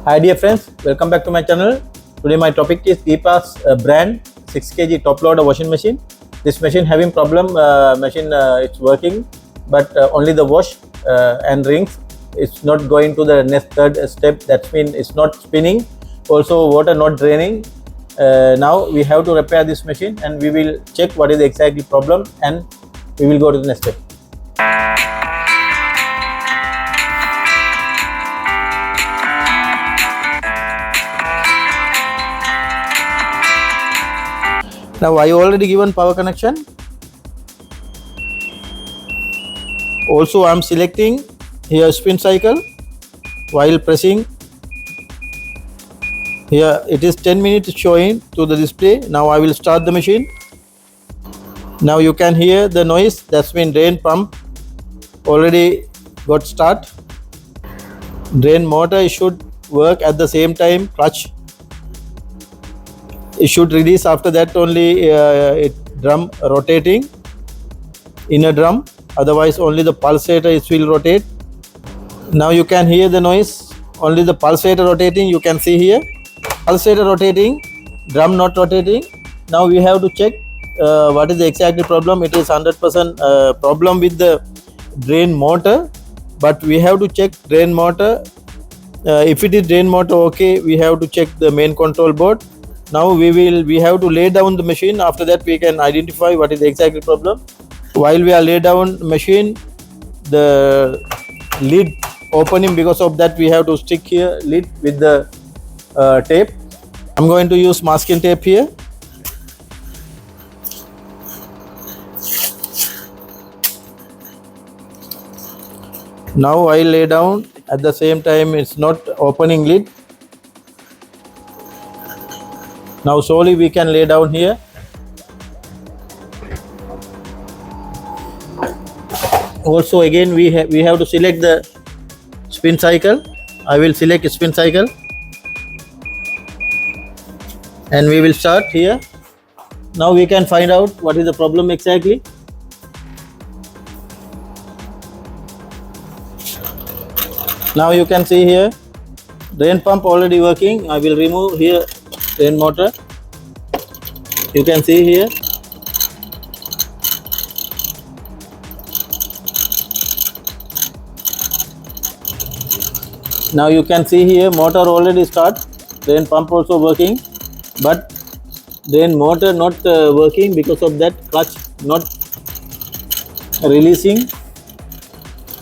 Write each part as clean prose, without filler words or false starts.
Hi dear friends, welcome back to my channel. Today my topic is Geepas brand 6 kg top loader washing machine. This machine having problem, it's working, but only the wash and rings. It's not going to the next third step. That means it's not spinning. Also water not draining. Now we have to repair this machine and we will check what is the exactly problem and we will go to the next step. Now I already given power connection. Also I am selecting here spin cycle while pressing. Here it is 10 minutes showing to the display. Now I will start the machine. Now you can hear the noise. That's mean drain pump already got start. Drain motor should work at the same time. Clutch it should release after that only drum rotating, inner drum, otherwise only the pulsator will rotate. Now you can hear the noise, only the pulsator rotating, you can see here, pulsator rotating, drum not rotating. Now we have to check what is the exact problem. It is 100% problem with the drain motor, but we have to check drain motor. If it is drain motor okay, we have to check the main control board. Now we have to lay down the machine. After that we can identify what is the exact problem. While we are lay down machine, the lid opening, because of that we have to stick here lid with the tape. I'm going to use masking tape here. Now I lay down, at the same time it's not opening lid. Now slowly we can lay down here. Also again we have to select the spin cycle. I will select spin cycle and we will start here. Now we can find out what is the problem exactly. Now you can see here drain pump already working. I will remove here drain motor. You can see here. Now you can see here motor already start, drain pump also working, but drain motor not working, because of that clutch not releasing.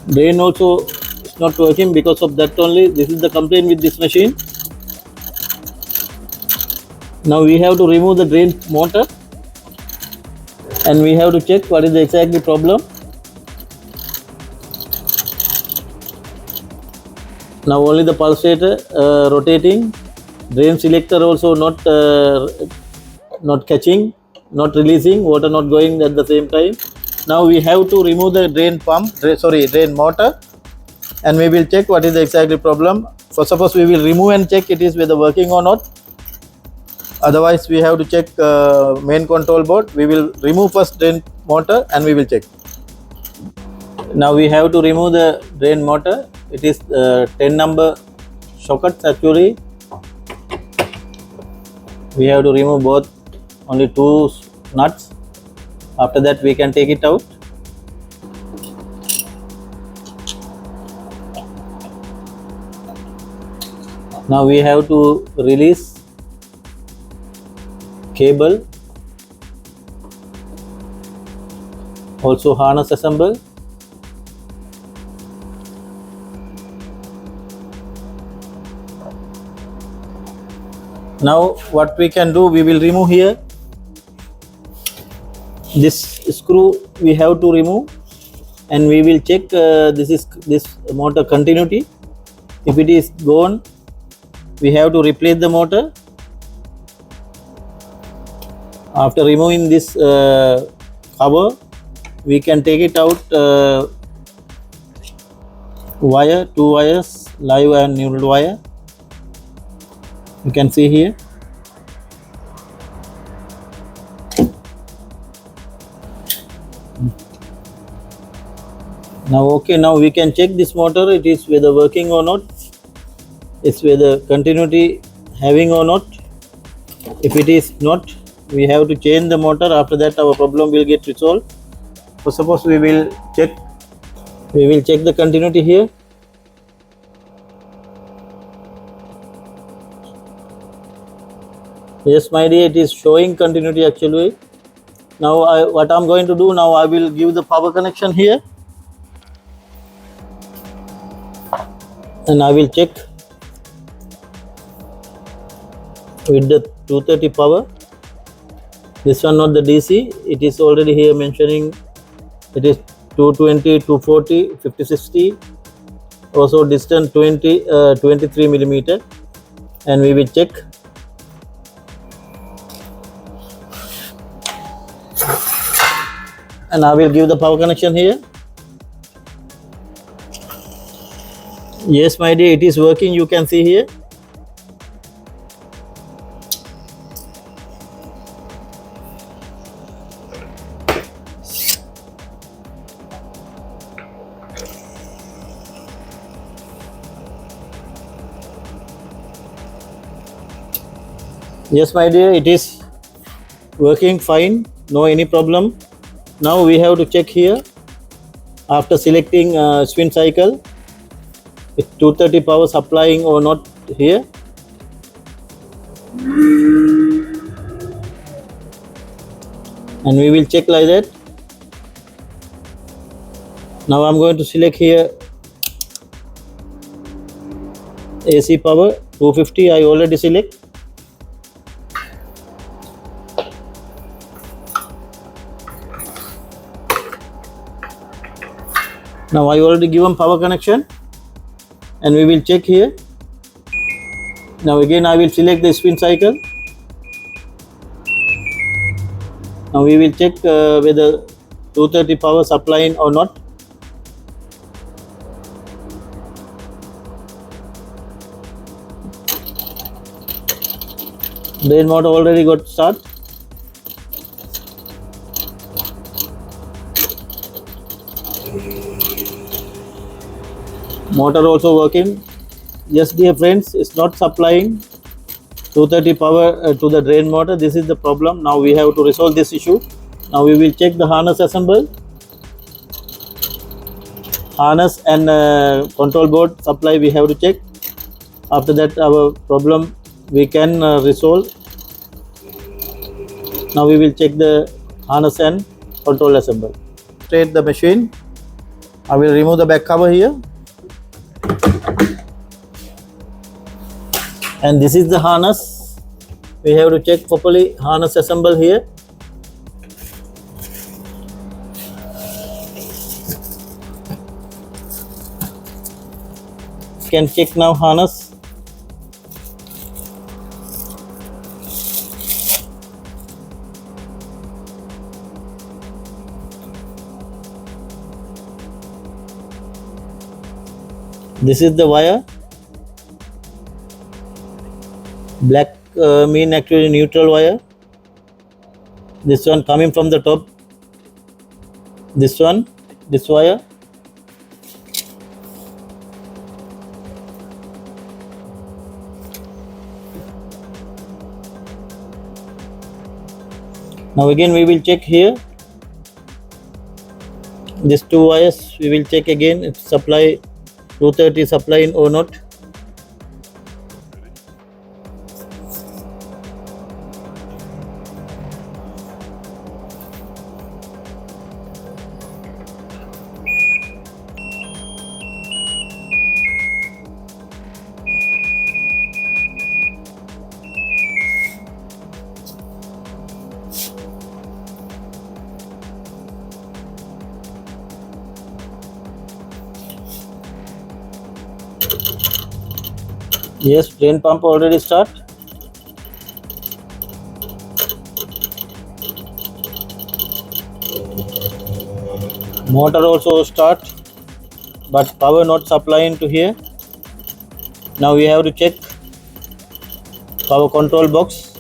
Drain also is not working, because of that only. This is the complaint with this machine. Now we have to remove the drain motor and we have to check what is the exact problem. Now only the pulsator rotating, drain selector also not catching, not releasing, water not going at the same time. Now we have to remove the drain motor and we will check what is the exact problem. For suppose we will remove and check it is whether working or not. Otherwise we have to check main control board. We will remove first drain motor and we will check. Now we have to remove the drain motor. It is 10 number sockets actually. We have to remove both, only 2 nuts. After that we can take it out. Now we have to release cable, also harness assemble. Now what we can do, we will remove here this screw, we have to remove and we will check this motor continuity. If it is gone, we have to replace the motor. After removing this cover, we can take it out wire, 2 wires, live and neutral wire. You can see here. Now okay, now we can check this motor, it is whether working or not. It's whether continuity having or not. If it is not, we have to change the motor. After that our problem will get resolved. So suppose we will check the continuity here. Yes my dear, it is showing continuity actually. Now what I'm going to do now, I will give the power connection here and I will check with the 230 power. This one not the DC, it is already here mentioning it is 220, 240, 50, 60, also distance 23 millimeter, and we will check. And I will give the power connection here. Yes my dear, it is working, you can see here. Yes my dear, it is working fine, no any problem. Now we have to check here after selecting spin cycle, if 230 power supplying or not here. And we will check like that. Now I'm going to select here AC power 250, I already select. Now I already given power connection and we will check here. Now again I will select the spin cycle. Now we will check whether 230 power supplying or not. Drain motor already got start. Motor also working. Yes dear friends, it's not supplying 230 power to the drain motor. This is the problem. Now we have to resolve this issue. Now we will check the harness assemble. Harness and control board supply we have to check. After that our problem we can resolve. Now we will check the harness and control assemble. Straight the machine. I will remove the back cover here. And this is the harness. We have to check properly harness assemble here. Can check now harness. This is the wire. Black mean actually neutral wire. This one coming from the top. This one, this wire. Now again we will check here. These two wires we will check again if supply 230 supplying or not. Yes, drain pump already start. Motor also start, but power not supplying to here. Now we have to check power control box.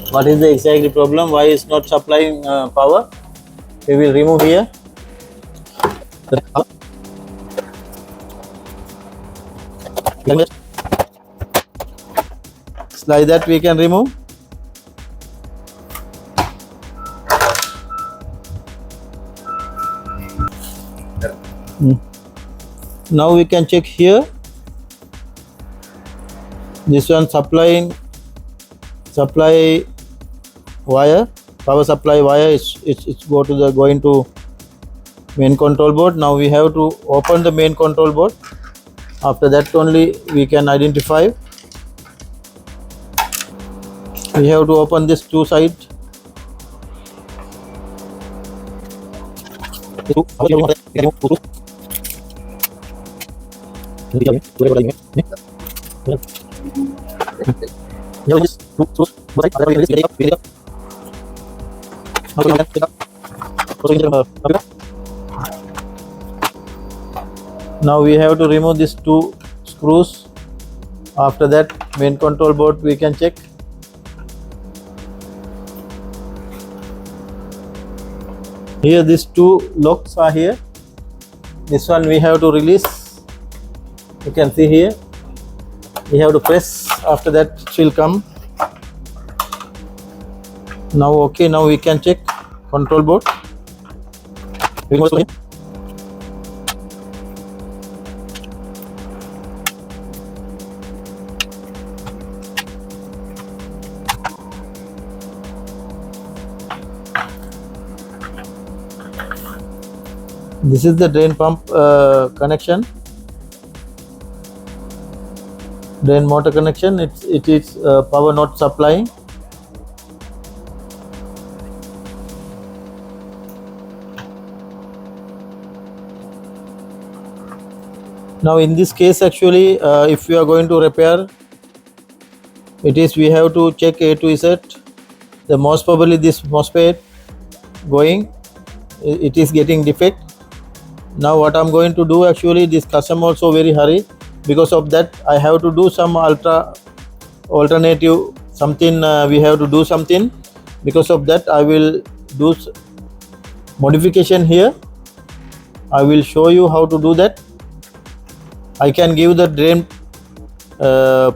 What is the exact problem? Why is not supplying power? We will remove here. Now like that we can remove. Now we can check here. This one supply wire, power supply wire it's going to main control board. Now we have to open the main control board. After that only we can identify. We have to open this two sides. Now we have to remove these two screws. After that main control board we can check. Here these two locks are here. This one we have to release. You can see here. We have to press. After that it will come. Now okay, now we can check control board. This is the drain pump connection, drain motor connection. It is power not supplying. Now in this case actually if we are going to repair, it is we have to check A to Z. The most probably this MOSFET going, it is getting defect. Now what I'm going to do actually, this customer also very hurry, because of that I have to do some alternative something. We have to do something. Because of that I will do modification here. I will show you how to do that. I can give the drain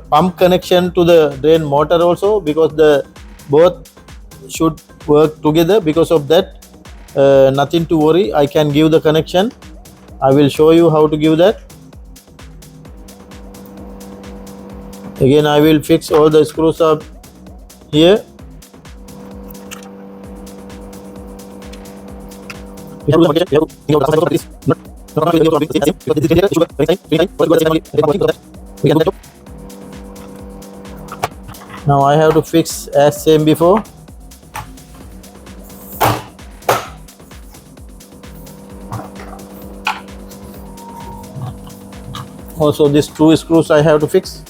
pump connection to the drain motor also, because the both should work together. Because of that nothing to worry, I can give the connection. I will show you how to give that. Again I will fix all the screws up here. Now I have to fix as same before. Also these two screws I have to fix.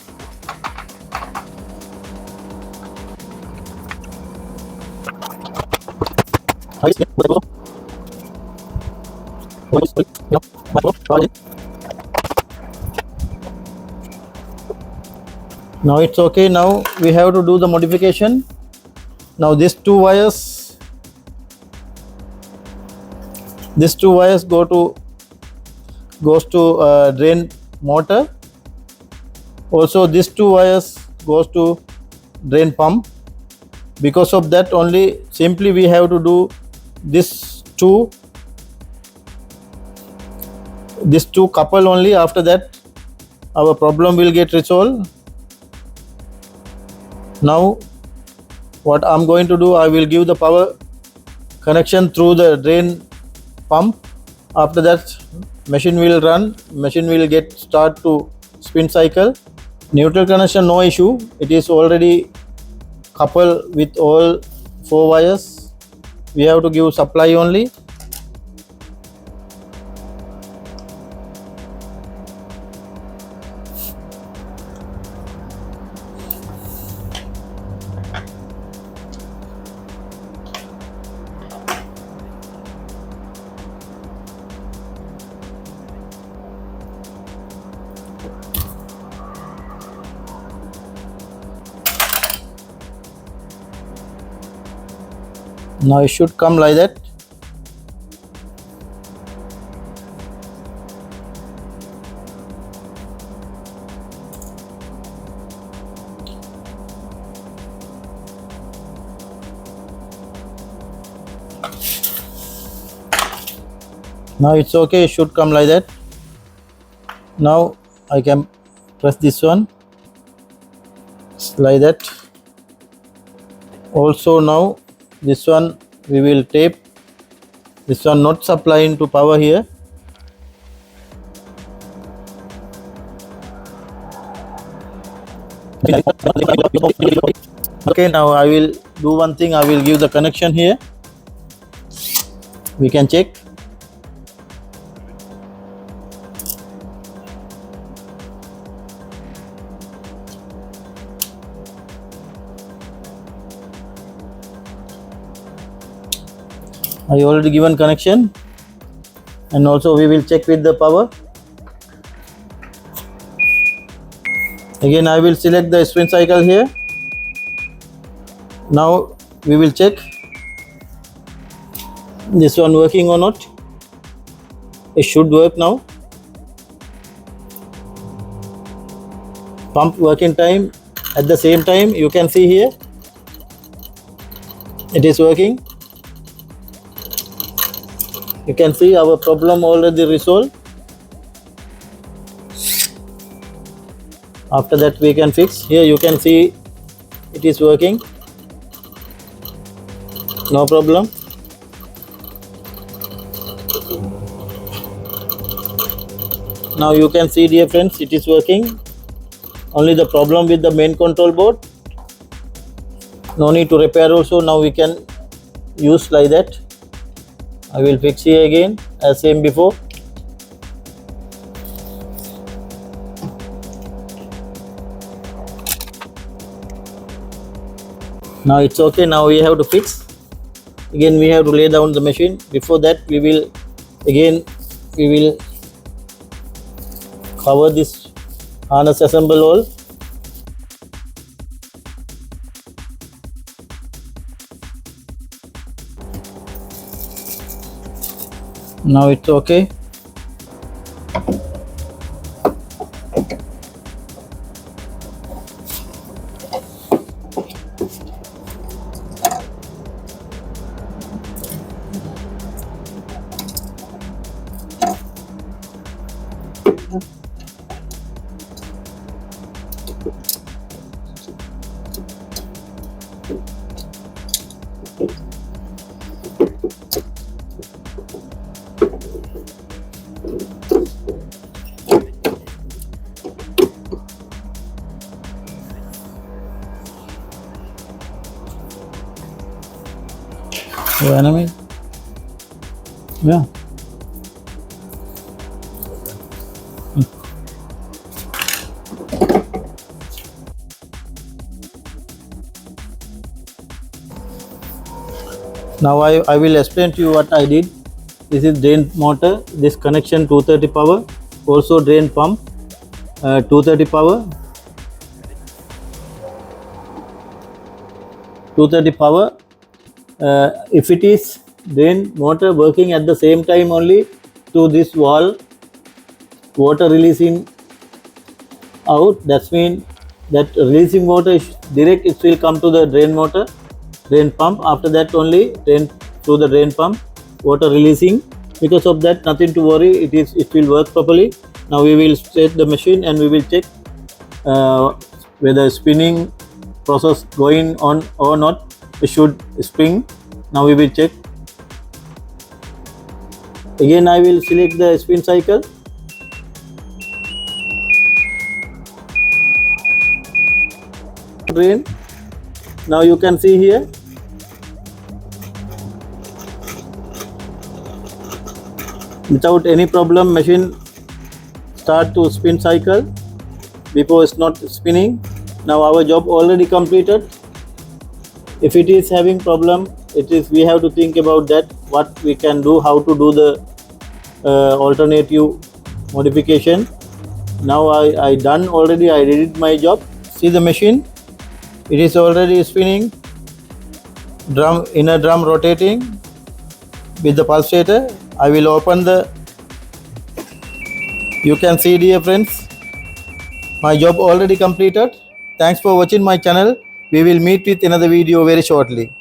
Now it's okay. Now we have to do the modification. Now these two wires goes to drain motor. Also these two wires goes to drain pump. Because of that only simply we have to do this two couple only. After that our problem will get resolved. Now what I'm going to do, I will give the power connection through the drain pump. After that machine will run, machine will get start to spin cycle. Neutral connection no issue, it is already coupled with all four wires. We have to give supply only. Now it should come like that. Now it's okay, it should come like that. Now I can press this one like that. Also now this one we will tape, this one not supplying to power here. Okay, now I will do one thing, I will give the connection here, we can check. I already given connection, and also we will check with the power. Again I will select the spin cycle here. Now we will check this one working or not. It should work now. Pump working time, at the same time you can see here it is working. You can see our problem already resolved. After that we can fix. Here you can see it is working, no problem. Now you can see, dear friends, it is working. Only the problem with the main control board. No need to repair also, now we can use like that. I will fix here again as same before. Now it's okay, now we have to fix. Again we have to lay down the machine. Before that we will cover this harness assemble all. Now it's okay. Enemy, yeah. Now I will explain to you what I did. This is drain motor, this connection 230 power, also drain pump 230 power, 230 power. If it is drain motor working at the same time only to this valve, water releasing out, that means that releasing water is direct, it will come to the drain motor, drain pump. After that only drain through the drain pump, water releasing. Because of that, nothing to worry, it will work properly. Now we will set the machine and we will check whether spinning process going on or not. It should spin. Now we will check. Again I will select the spin cycle. Drain. Now you can see here without any problem machine start to spin cycle. Before it's not spinning. Now our job already completed. If it is having problem, we have to think about that, what we can do, how to do the alternative modification. Now I done already, I did my job. See the machine, it is already spinning, inner drum rotating with the pulsator. I will open the, you can see, dear friends, my job already completed. Thanks for watching my channel. We will meet with another video very shortly.